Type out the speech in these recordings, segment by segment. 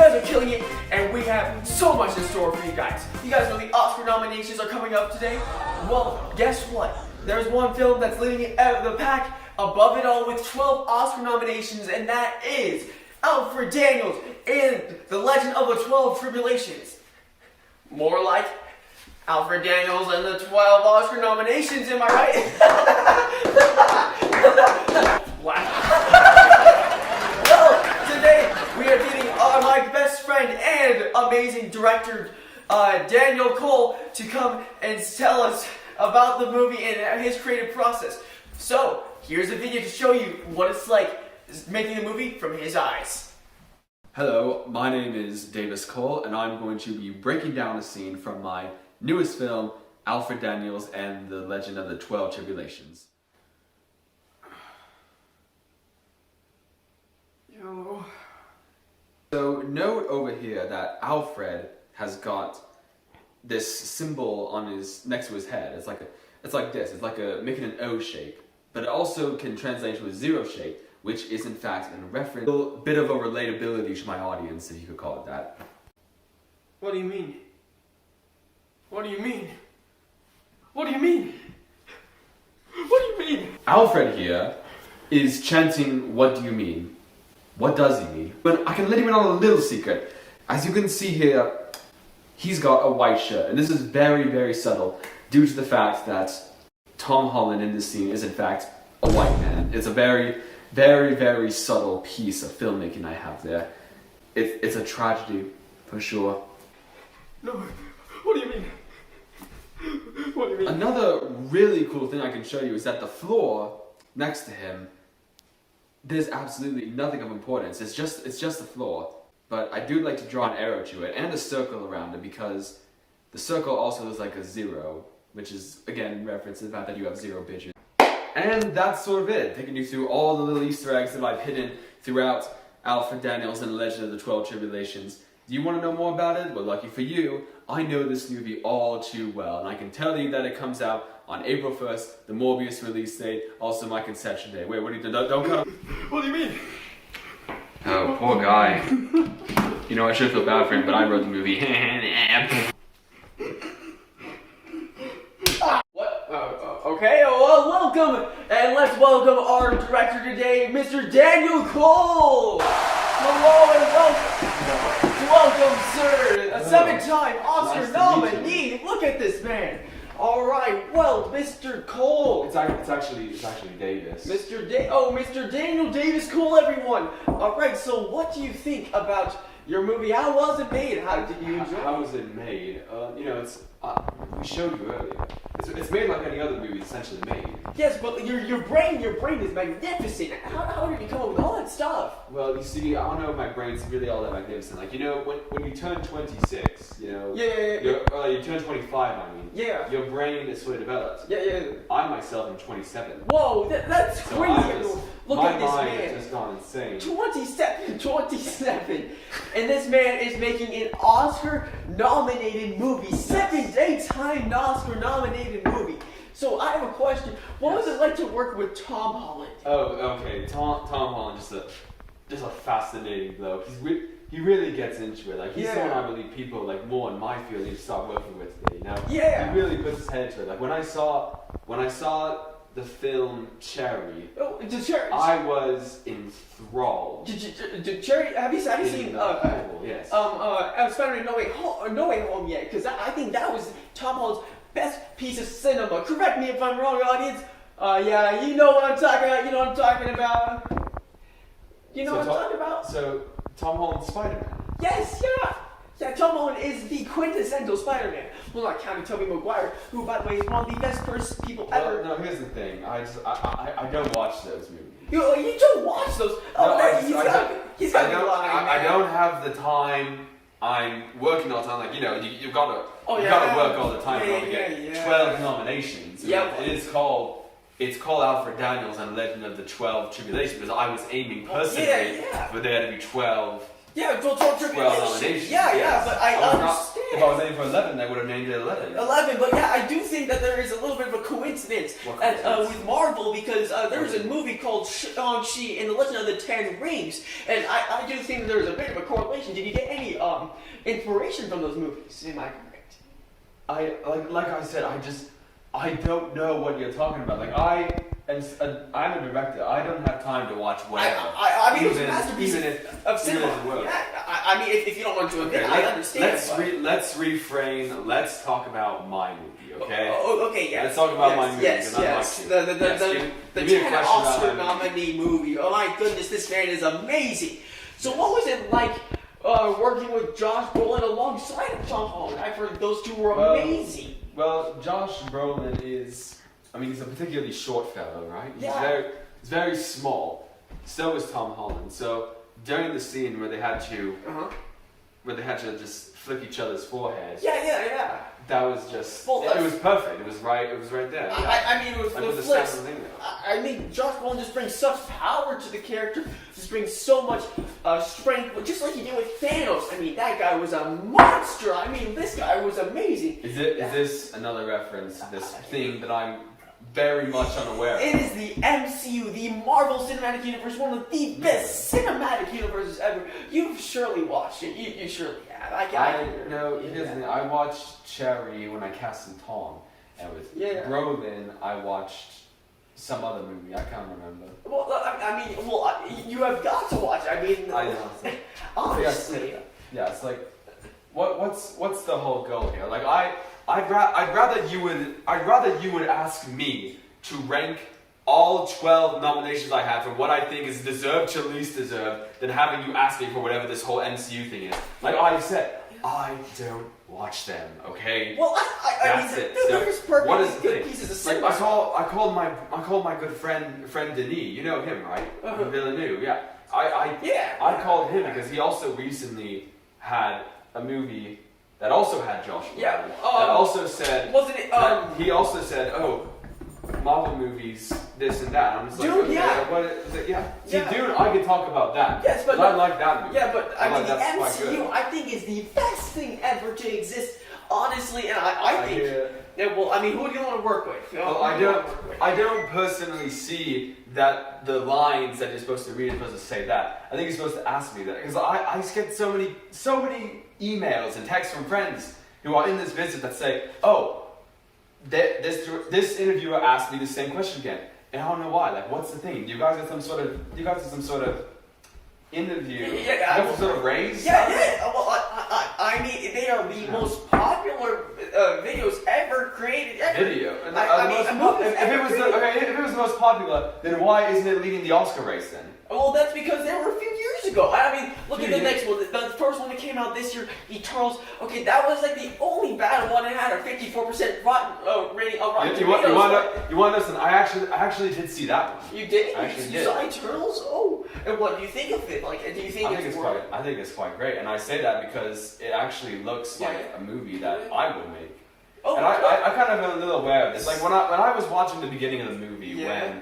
guys are killing it, and we have so much in store for you guys. You guys know the Oscar nominations are coming up today? Well, guess what? There's one film that's leading it out of the pack above it all with 12 Oscar nominations, and that is Alfred Daniels in The Legend of the 12 Tribulations. More like Alfred Daniels and the 12 Oscar nominations, am I right? Well, today we are meeting my best friend and amazing director, Daniel Kohl, to come and tell us about the movie and his creative process. So, here's a video to show you what it's like making the movie from his eyes. Hello, my name is Davis Kohl, and I'm going to be breaking down a scene from my newest film, Alfred Daniels and the Legend of the 12 Tribulations. Yo. So note over here that Alfred has got this symbol on next to his head. It's like this. It's like making an O shape, but it also can translate to a zero shape, which is in fact in reference, a little bit of a relatability to my audience, if you could call it that. What do you mean? What do you mean? What do you mean? What do you mean? Alfred here is chanting, "What do you mean?" What does he mean? But I can let him in on a little secret. As you can see here, he's got a white shirt, and this is very, very subtle due to the fact that Tom Holland in this scene is in fact a white man. It's a very, very, very subtle piece of filmmaking I have there. It's a tragedy, for sure. No, what do you mean? What do you mean? Another really cool thing I can show you is that the floor next to him, there's absolutely nothing of importance. It's just the floor. But I do like to draw an arrow to it and a circle around it because the circle also looks like a zero, which is again in reference to the fact that you have 0 digits. And that's sort of it, taking you through all the little Easter eggs that I've hidden throughout Alfred Daniels and the Legend of the 12 Tribulations. Do you want to know more about it? Well, lucky for you, I know this movie all too well, and I can tell you that it comes out on April 1st, the Morbius release date, also my conception day. Wait, what do you do? Don't cut off. What do you mean? Oh, poor guy. You know, I should feel bad for him, but I wrote the movie. Okay, well, welcome, and let's welcome our director today, Mr. Daniel Kohl. Hello and welcome. Welcome, sir. A 7-time Oscar Nice to nominee. Look at this man. All right, well, Mr. Kohl. It's actually Davis. Mr. Daniel Davis Kohl, everyone. All right, so what do you think about your movie? How was it made? How did you enjoy it? How was it made? You know, we showed you earlier. It's made like any other movie essentially made. Yes, but your brain is magnificent. How did you come up with all that stuff? Well, you see, I don't know if my brain's really all that magnificent. Like, you know, when you turn 26, you know, you turn 25, I mean. Yeah. Your brain is fully developed. Yeah. I myself am 27. Whoa, that's So crazy. Look my at this mind man. has just gone insane. 27. And this man is making an Oscar-nominated movie. 8-time Oscar-nominated movie. So I have a question. What was it like to work with Tom Holland? Oh, okay. Tom Holland, just a fascinating bloke. He really gets into it. Like, he's someone I believe people like more in my field need to start working with today. You know? Yeah. He really puts his head into it. Like when I saw the film Cherry, I was enthralled. Cherry, have you seen yes. Spider-Man No Way Home yet? Because I think that was Tom Holland's best piece of cinema. Correct me if I'm wrong, audience. Yeah, you know what I'm talking about. You know what I'm talking about. You know what I'm talking about? So Tom Holland's Spider-Man. Yes, yeah. Yeah, Tom Holland is the quintessential Spider-Man. Well, not counting Tobey Maguire, who, by the way, is one of the best people ever. No, here's the thing. I don't watch those movies. You don't watch those? Oh, no, he's got to be lying. I don't have the time. I'm working all the time. Like, you know, you've got to work all the time in order to get 12 nominations. Yeah. It's called Alfred Daniels and Legend of the 12 Tribulations because I was aiming personally for there to be 12. Yeah, 12 nominations. Yeah, but I understand. If I was aiming for 11, I would have named it 11. 11, but yeah, I do think that there is a little bit of a coincidence with Marvel because there was a movie called Shang-Chi and the Legend of the Ten Rings, and I do think that there's a bit of a correlation. Did you get any inspiration from those movies? Am I correct? Like I said, I don't know what you're talking about. Like I'm a director. I don't have time to watch whatever. I mean, it was a masterpiece of cinema. Yeah, I mean, if you don't want to admit, I understand. Let's refrain. Let's talk about my movie, okay? Okay, yeah. Let's talk about my movie. Yes. The 10 Oscar nominee movie. Oh my goodness, this man is amazing. So what was it like working with Josh Brolin alongside of Tom Holland? I've heard those two were amazing. Well, Josh Brolin he's a particularly short fellow, right? He's very small. So is Tom Holland. So during the scene where they had to just flick each other's foreheads. Yeah. That was just it was perfect. It was right there. I mean, with the flicks. I mean, Josh Brolin just brings such power to the character. Just brings so much strength, just like he did with Thanos. I mean, that guy was a monster. I mean, this guy was amazing. Is this another reference to this thing that I'm very much unaware of? It is the MCU, the Marvel Cinematic Universe, one of the best cinematic universes ever. You've surely watched it. You surely have. I watched Cherry when I cast in Tom, and with Brolin, I watched some other movie. I can't remember. Well, you have got to watch. I mean, I know. Honestly. Yeah, it's like, what's the whole goal here? Like, I'd rather you would ask me to rank all 12 nominations I have from what I think is deserved to least deserved than having you ask me for whatever this whole MCU thing is. Like I said, I don't watch them, okay? Well, That's it. There's perfect what is the good thing? pieces of cinema. Like, I called my good friend Denis. You know him, right? From Villeneuve, yeah. I called him because he also recently had a movie that also had Josh Brolin. Yeah. That also said. Wasn't it? He also said, "Oh, Marvel movies, this and that." I'm just like, Dude, okay, yeah. what is it? Yeah. See, dude, I can talk about that. Yes, but I like that movie. Yeah, but I mean, the that's quite MCU, good. I think, is the best thing ever to exist. Honestly, and I think. Yeah, well, I mean, who do you want to work with? Well, I don't personally see that the lines that you're supposed to read are supposed to say that. I think you're supposed to ask me that because I get so many emails and texts from friends who are in this visit that say, "Oh, this interviewer asked me the same question again," and I don't know why. Like, what's the thing? Do you guys have some sort of interview? Yeah, some sort of raise? Yeah. Well, I mean, they are the most popular videos ever created. Video. If it was the most popular, then why isn't it leading the Oscar race then? Well, that's because they were a few years ago. I mean, look at the next one. The first one that came out this year, Eternals. Okay, that was like the only bad one that had a 54% rating on Rotten Tomatoes. You want to listen? I actually did see that one. You did? I actually you did. saw Eternals? Oh, and what do you think of it? Like, do you think I think it's quite great, and I say that because it actually looks like a movie that I would make. Oh, and I kind of am a little aware of this. Like when I was watching the beginning of the movie, when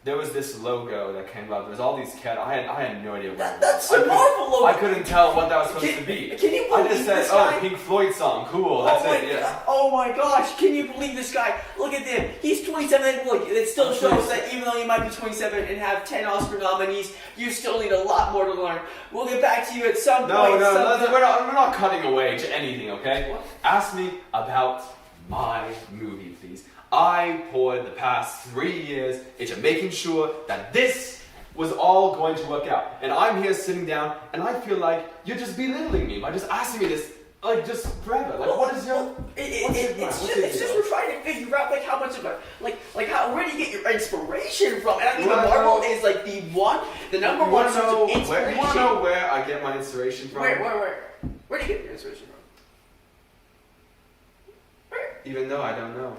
there was this logo that came out, there was all these characters. I had no idea what it was. That's the Marvel logo. I couldn't tell what that was supposed to be. Can you believe I just said, this guy? Pink Floyd song, cool. That's it. Yeah. Oh my gosh! Can you believe this guy? Look at him. He's 27. Look, it still shows that even though you might be 27 and have 10 Oscar nominees, you still need a lot more to learn. We'll get back to you at some point. No, we're not cutting away to anything. Okay? What? Ask me about my movie, please. I poured the past 3 years into making sure that this was all going to work out. And I'm here sitting down, and I feel like you're just belittling me by just asking me this, like, just forever. Like, what is your... It's just we're trying to figure out, like, how much of a... where do you get your inspiration from? And I think Marvel is, like, the number one source of inspiration. You want to know where I get my inspiration from? Where do you get your inspiration from? Even though I don't know.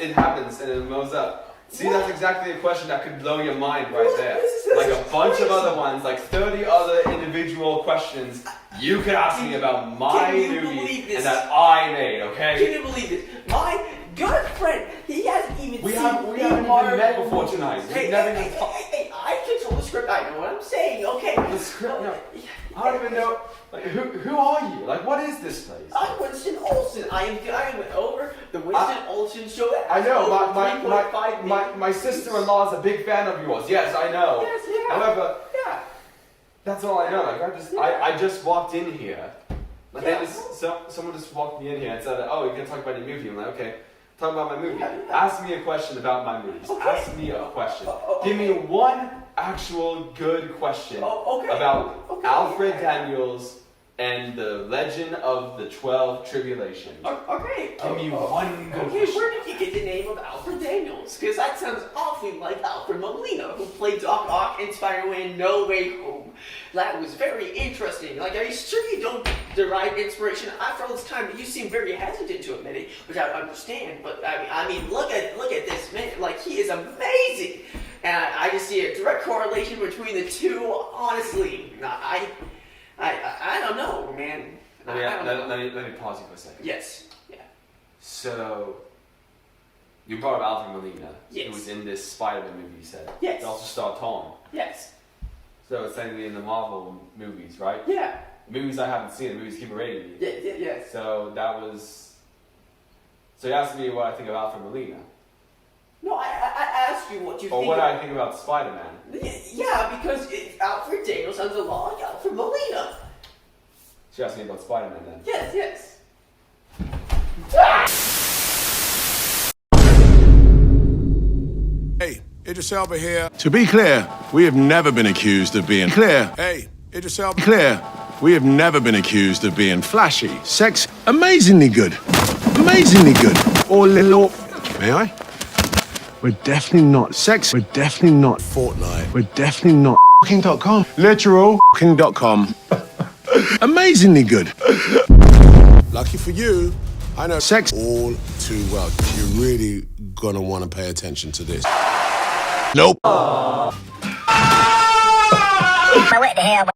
It happens and it blows up. See, that's exactly a question that could blow your mind right there. Like a bunch of other ones, like 30 other individual questions you could ask me about my movie and that I made, okay? Can you believe this? My good friend, he hasn't even seen We haven't even met before tonight. Hey, I control the script. I know what I'm saying, okay? The script, no. I don't even know. Like, who are you? Like, what is this place? I'm Winston Olsen. I am over the Winston Olsen show. I know. My My sister-in-law is a big fan of yours. Yes, I know. Yes, yeah. However, Yeah. that's all I know. Like, I just walked in here. Like, Yeah. someone just walked me in here and said, "Oh, you're gonna talk about your movie." I'm like, "Okay, talk about my movie." Yeah. Ask me a question about my movies. Okay. Ask me a question. Okay. Give me one actual good question about Alfred Daniels and the Legend of the 12 Tribulations. Okay. Give me one good Okay, question. where did you get the name of Alfred Daniels? Because that sounds awfully like Alfred Molina, who played Doc Ock in Spider-Man No Way Home. That was very interesting. Like, are you sure you don't derive inspiration after all this time? You seem very hesitant to admit it, which I understand. But I mean, look at this man. Like, he is amazing, and I just see a direct correlation between the two. Honestly, I don't know, man. Let me pause you for a second. Yes. Yeah. So, you brought up Alfred Molina, Yes. who was in this Spider-Man movie, you said. Yes. He also starred Tom. Yes. So it's technically in the Marvel movies, right? Yeah. The movies I haven't seen, the movies keep rating me. Yes. So that was... So you asked me what I think of Alfred Molina. No, I asked you what you Or think. what I think about Spider-Man. Yeah, because Alfred Daniels sounds a lot like Alfred Molina. She asked me about Spider-Man then. Yes. Hey, Idris Elba here. To be clear, we have never been accused of being clear. Hey, Idris Elba. Clear, we have never been accused of being flashy, sex, amazingly good, or little. May I? We're definitely not sex. We're definitely not Fortnite. We're definitely not .com. Literal .com. Amazingly good. Lucky for you, I know sex all too well. You're really gonna want to pay attention to this. Nope. What the hell?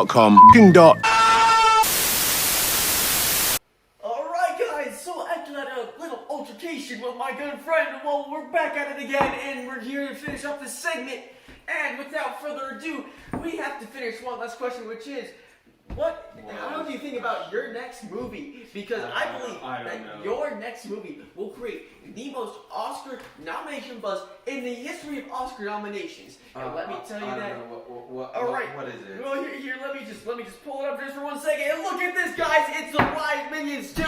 .com. Alright guys, so after that little altercation with my good friend, well, we're back at it again, and we're here to finish up this segment. And without further ado, we have to finish one last question, which is, how do you think about your next movie? Because I believe that your next movie will create the most Oscar nomination buzz in the history of Oscar nominations. And let me tell you that. What is it? Well, here, let me just pull it up just for 1 second. And look at this, guys! It's the Live Minions 2.